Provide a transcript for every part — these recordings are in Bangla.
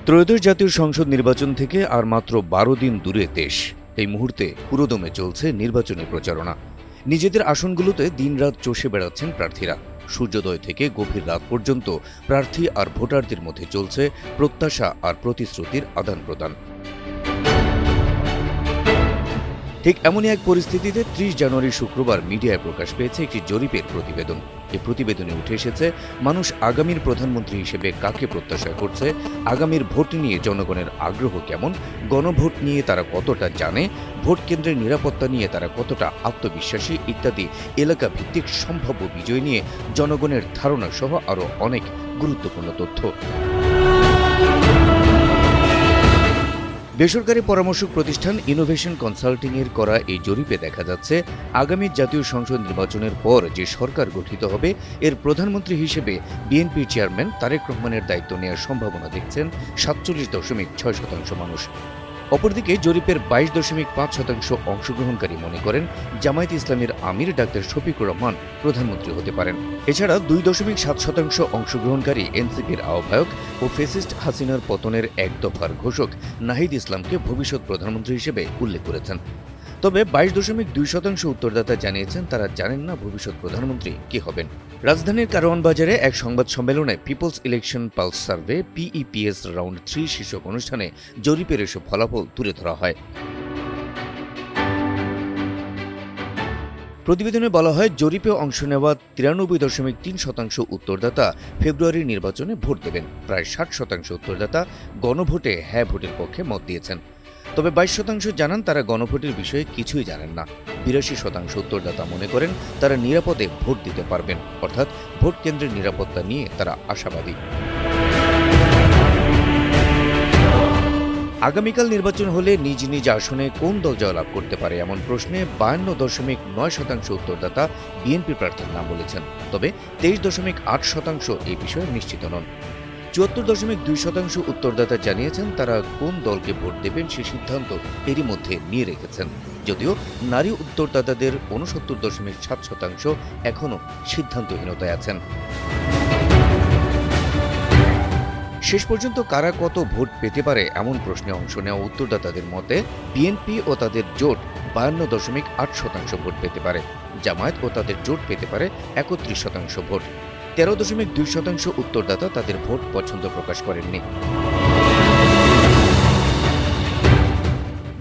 ত্রয়োদশ জাতীয় সংসদ নির্বাচন থেকে আর মাত্র ১২ দিন দূরে দেশ। এই মুহূর্তে পুরোদমে চলছে নির্বাচনী প্রচারণা। নিজেদের আসনগুলোতে দিনরাত চষে বেড়াচ্ছেন প্রার্থীরা। সূর্যোদয় থেকে গভীর রাত পর্যন্ত প্রার্থী আর ভোটারদের মধ্যে চলছে প্রত্যাশা আর প্রতিশ্রুতির আদান প্রদান। ঠিক এমনই এক পরিস্থিতিতে ৩০ জানুয়ারি শুক্রবার মিডিয়ায় প্রকাশ পেয়েছে একটি জরিপের প্রতিবেদন। এই প্রতিবেদনে উঠে এসেছে মানুষ আগামীর প্রধানমন্ত্রী হিসেবে কাকে প্রত্যাশা করছে, আগামীর ভোট নিয়ে জনগণের আগ্রহ কেমন, গণভোট নিয়ে তারা কতটা জানে, ভোট কেন্দ্রের নিরাপত্তা নিয়ে তারা কতটা আত্মবিশ্বাসী ইত্যাদি এলাকা ভিত্তিক সম্ভাব্য বিজয় নিয়ে জনগণের ধারণা সহ আরও অনেক গুরুত্বপূর্ণ তথ্য। বেসরকারি পরামর্শক প্রতিষ্ঠান ইনোভেশন কনসাল্টিংয়ের করা এই জরিপে দেখা যাচ্ছে আগামী জাতীয় সংসদ নির্বাচনের পর যে সরকার গঠিত হবে এর প্রধানমন্ত্রী হিসেবে বিএনপির চেয়ারম্যান তারেক রহমানের দায়িত্ব নেওয়ার সম্ভাবনা দেখছেন ৪৭.৬% মানুষ। অপরদিকে জরিপের ২২.৫% অংশগ্রহণকারী মনে করেন জামায়াত ইসলামের আমির ডাক্তার শফিকুর রহমান প্রধানমন্ত্রী হতে পারেন। এছাড়া ২.৭% অংশগ্রহণকারী এনসিপির আহ্বায়ক ও ফ্যাসিস্ট হাসিনার পতনের এক দফার ঘোষক নাহিদ ইসলামকে ভবিষ্যৎ প্রধানমন্ত্রী হিসেবে উল্লেখ করেছেন। তবে ২২.২% উত্তরদাতা জানিয়েছেন তারা জানেন না ভবিষ্যৎ প্রধানমন্ত্রী কে হবেন। রাজধানীর কারওয়ান বাজারে এক সংবাদ সম্মেলনে People's Election Pulse Survey PEPS round 3 শীর্ষক অনুষ্ঠানে জরিপের এসব ফলাফল তুলে ধরা হয়। প্রতিবেদনে বলা হয় জরিপে অংশ নেওয়া ৯৩.৩% উত্তরদাতা ফেব্রুয়ারির নির্বাচনে ভোট দেবেন। প্রায় ৬০% উত্তরদাতা গণভোটে হ্যাঁ ভোটের পক্ষে মত দিয়েছেন। তবে ২২% জানান তারা গণভোটের বিষয়ে কিছুই জানেন না। ৮২% উত্তরদাতা মনে করেন তারা নিরাপদে ভোট দিতে পারবেন, অর্থাৎ ভোট কেন্দ্রের নিরাপত্তা নিয়ে তারা আশাবাদী। আগামীকাল নির্বাচন হলে নিজ নিজ আসনে কোন দল জয়লাভ করতে পারে এমন প্রশ্নে ৫২.৯% উত্তরদাতা বিএনপি প্রার্থীর নাম বলেছেন। তবে ২৩.৮% এই বিষয়ে নিশ্চিত নন। ৭৪.২% উত্তরদাতা জানিয়েছেন তারা কোন দলকে ভোট দেবেন সে সিদ্ধান্ত এরই মধ্যে নিয়ে রেখেছেন। যদিও নারী উত্তরদাতাদের ৬৯.৭% এখনও সিদ্ধান্তহীনতায় আছেন। শেষ পর্যন্ত কারা কত ভোট পেতে পারে এমন প্রশ্নে অংশ নেওয়া উত্তরদাতাদের মতে বিএনপি ও তাদের জোট ৫২.৮% ভোট পেতে পারে, জামায়াত ও তাদের জোট পেতে পারে ৩১% ভোট। ১৩.২% উত্তরদাতা তাদের ভোট পছন্দ প্রকাশ করেননি।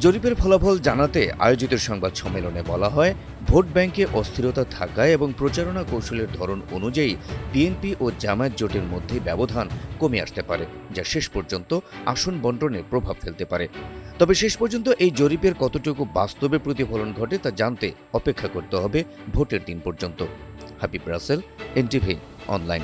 জরিপের ফলাফল জানাতে আয়োজিত সংবাদ সম্মেলনে বলা হয় ভোট ব্যাংকে অস্থিরতা থাকায় এবং প্রচারণা কৌশলের ধরন অনুযায়ী বিএনপি ও জামায়াত জোটের মধ্যে ব্যবধান কমে আসতে পারে, যা শেষ পর্যন্ত আসন বণ্টনে প্রভাব ফেলতে পারে। তবে শেষ পর্যন্ত এই জরিপের কতটুকু বাস্তবে প্রতিফলন ঘটে তা জানতে অপেক্ষা করতে হবে ভোটের দিন পর্যন্ত। Habib Rasel, NTV online.